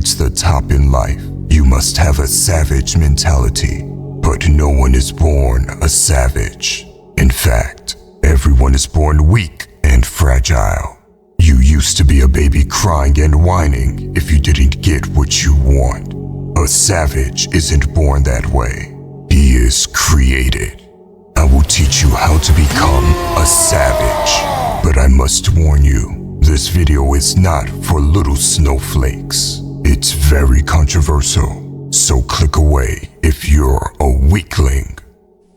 reach the top in life, you must have a savage mentality. But no one is born a savage. In fact, everyone is born weak and fragile. You used to be a baby crying and whining if you didn't get what you want. A savage isn't born that way. He is created. I will teach you how to become a savage. But I must warn you, this video is not for little snowflakes. It's very controversial, so click away if you're a weakling.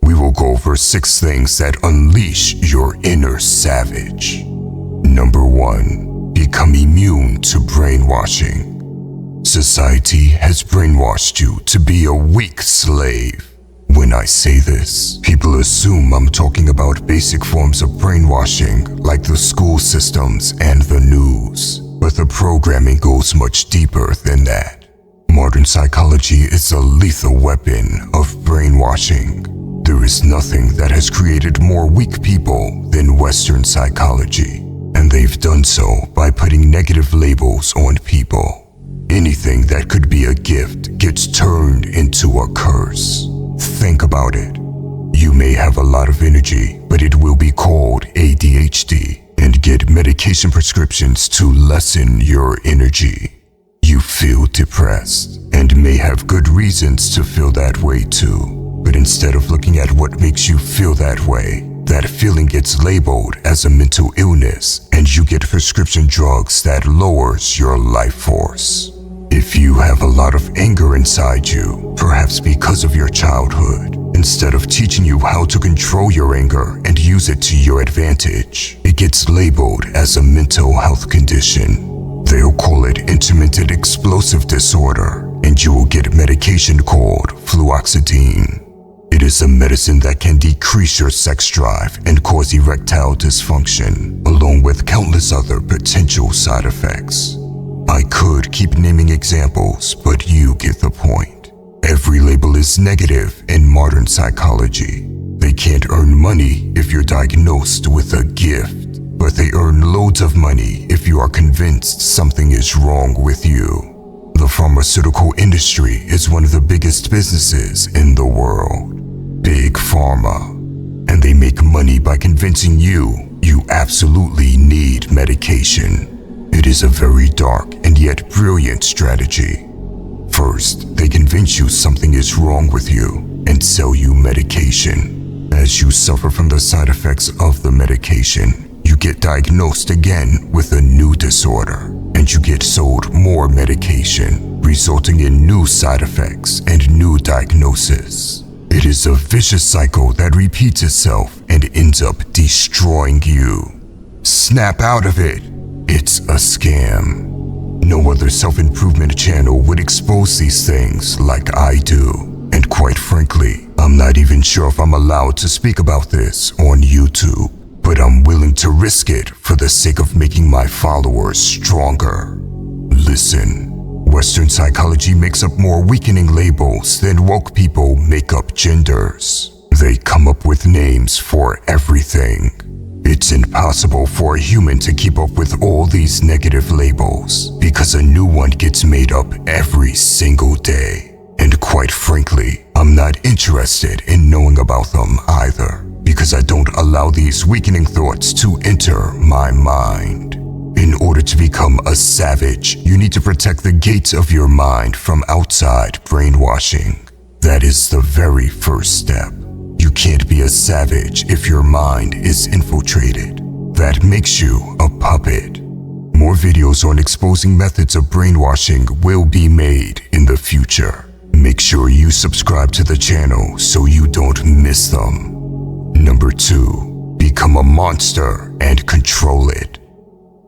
We will go over 6 things that unleash your inner savage. Number 1, become immune to brainwashing. Society has brainwashed you to be a weak slave. When I say this, people assume I'm talking about basic forms of brainwashing like the school systems and the news. But the programming goes much deeper than that. Modern psychology is a lethal weapon of brainwashing. There is nothing that has created more weak people than Western psychology. And they've done so by putting negative labels on people. Anything that could be a gift gets turned into a curse. Think about it. You may have a lot of energy, but it will be called ADHD, and get medication prescriptions to lessen your energy. You feel depressed, and may have good reasons to feel that way too. But instead of looking at what makes you feel that way, that feeling gets labeled as a mental illness, and you get prescription drugs that lowers your life force. If you have a lot of anger inside you, perhaps because of your childhood, instead of teaching you how to control your anger and use it to your advantage, it gets labeled as a mental health condition. They'll call it intermittent explosive disorder, and you will get medication called fluoxetine. It is a medicine that can decrease your sex drive and cause erectile dysfunction, along with countless other potential side effects. I could keep naming examples, but you get the point. Every label is negative in modern psychology. They can't earn money if you're diagnosed with a gift, but they earn loads of money if you are convinced something is wrong with you. The pharmaceutical industry is one of the biggest businesses in the world. Big Pharma. And they make money by convincing you absolutely need medication. It is a very dark and yet brilliant strategy. First, they convince you something is wrong with you and sell you medication. As you suffer from the side effects of the medication, you get diagnosed again with a new disorder, and you get sold more medication, resulting in new side effects and new diagnosis. It is a vicious cycle that repeats itself and ends up destroying you. Snap out of it. It's a scam. No other self-improvement channel would expose these things like I do. And quite frankly, I'm not even sure if I'm allowed to speak about this on YouTube. But I'm willing to risk it for the sake of making my followers stronger. Listen, Western psychology makes up more weakening labels than woke people make up genders. They come up with names for everything. It's impossible for a human to keep up with all these negative labels because a new one gets made up every single day. And quite frankly, I'm not interested in knowing about them either because I don't allow these weakening thoughts to enter my mind. In order to become a savage, you need to protect the gates of your mind from outside brainwashing. That is the very first step. You can't be a savage if your mind is infiltrated. That makes you a puppet. More videos on exposing methods of brainwashing will be made in the future. Make sure you subscribe to the channel so you don't miss them. Number 2, become a monster and control it.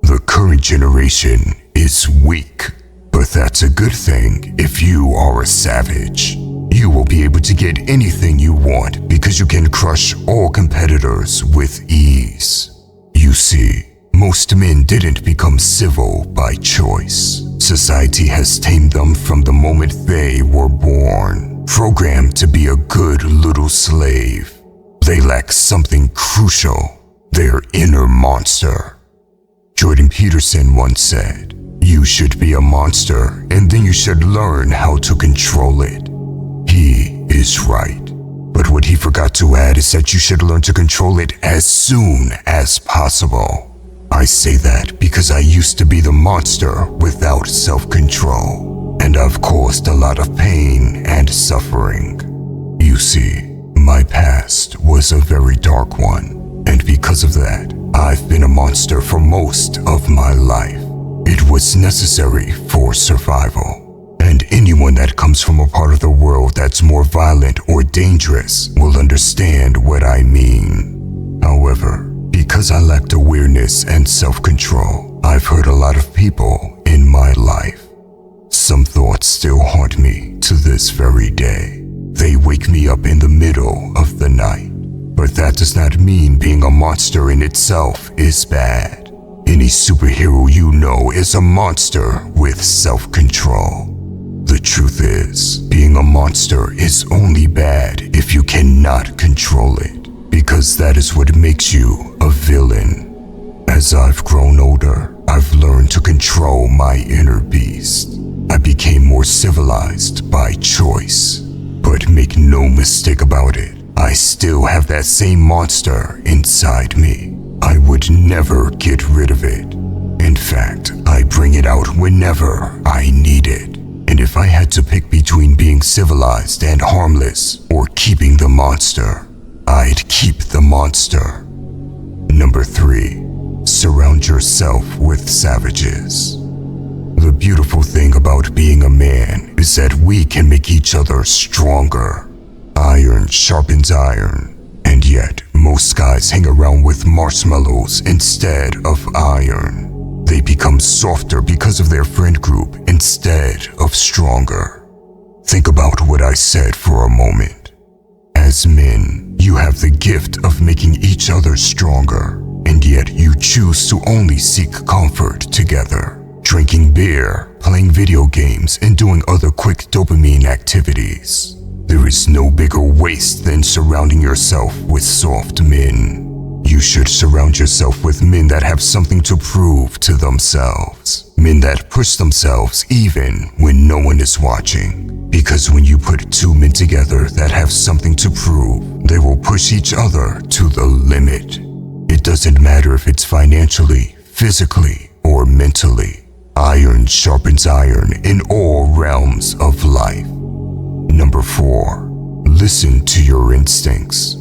The current generation is weak, but that's a good thing if you are a savage. You will be able to get anything you want because you can crush all competitors with ease. You see, most men didn't become civil by choice. Society has tamed them from the moment they were born, programmed to be a good little slave. They lack something crucial, their inner monster. Jordan Peterson once said, You should be a monster, and then you should learn how to control it. He is right. But what he forgot to add is that you should learn to control it as soon as possible. I say that because I used to be the monster without self-control, and I've caused a lot of pain and suffering. You see, my past was a very dark one, and because of that, I've been a monster for most of my life. It was necessary for survival, and anyone that comes from a part of the world that's more violent or dangerous will understand what I mean. However, because I lacked awareness and self-control, I've hurt a lot of people in my life. Some thoughts still haunt me to this very day. They wake me up in the middle of the night. But that does not mean being a monster in itself is bad. Any superhero you know is a monster with self-control. The truth is, being a monster is only bad if you cannot control it, because that is what makes you a villain. As I've grown older, I've learned to control my inner beast. I became more civilized by choice. But make no mistake about it, I still have that same monster inside me. I would never get rid of it. In fact, I bring it out whenever I need it. And if I had to pick between being civilized and harmless or keeping the monster, I'd keep the monster. Number 3, surround yourself with savages. The beautiful thing about being a man is that we can make each other stronger. Iron sharpens iron, and yet most guys hang around with marshmallows instead of iron. They become softer because of their friend group instead of stronger. Think about what I said for a moment. As men, you have the gift of making each other stronger, and yet you choose to only seek comfort together. Drinking beer, playing video games, and doing other quick dopamine activities. There is no bigger waste than surrounding yourself with soft men. You should surround yourself with men that have something to prove to themselves. Men that push themselves even when no one is watching. Because when you put 2 men together that have something to prove, they will push each other to the limit. It doesn't matter if it's financially, physically, or mentally. Iron sharpens iron in all realms of life. Number 4, listen to your instincts.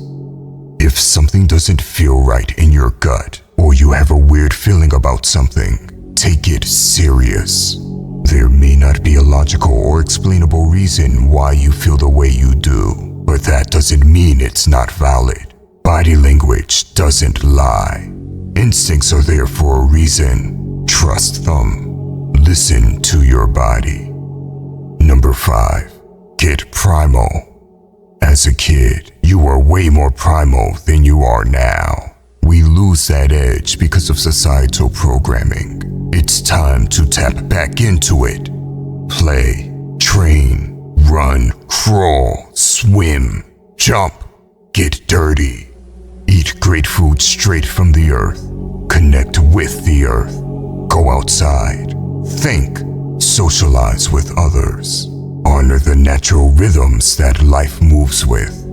If something doesn't feel right in your gut, or you have a weird feeling about something, take it serious. There may not be a logical or explainable reason why you feel the way you do, but that doesn't mean it's not valid. Body language doesn't lie. Instincts are there for a reason. Trust them. Listen to your body. Number 5, get primal. As a kid, you were way more primal than you are now. We lose that edge because of societal programming. It's time to tap back into it. Play, train, run, crawl, swim, jump, get dirty. Eat great food straight from the earth. Connect with the earth. Go outside. Think. Socialize with others. Honor the natural rhythms that life moves with.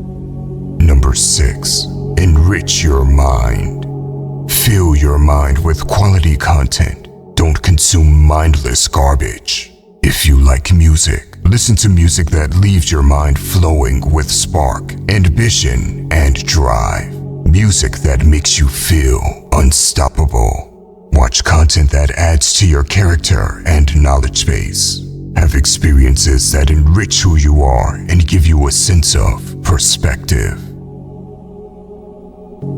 Number 6, enrich your mind. Fill your mind with quality content. Don't consume mindless garbage. If you like music, listen to music that leaves your mind flowing with spark, ambition, and drive. Music that makes you feel unstoppable. Watch content that adds to your character and knowledge base. Have experiences that enrich who you are and give you a sense of perspective.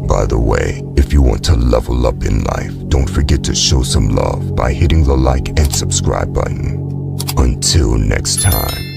By the way, if you want to level up in life, don't forget to show some love by hitting the like and subscribe button. Until next time.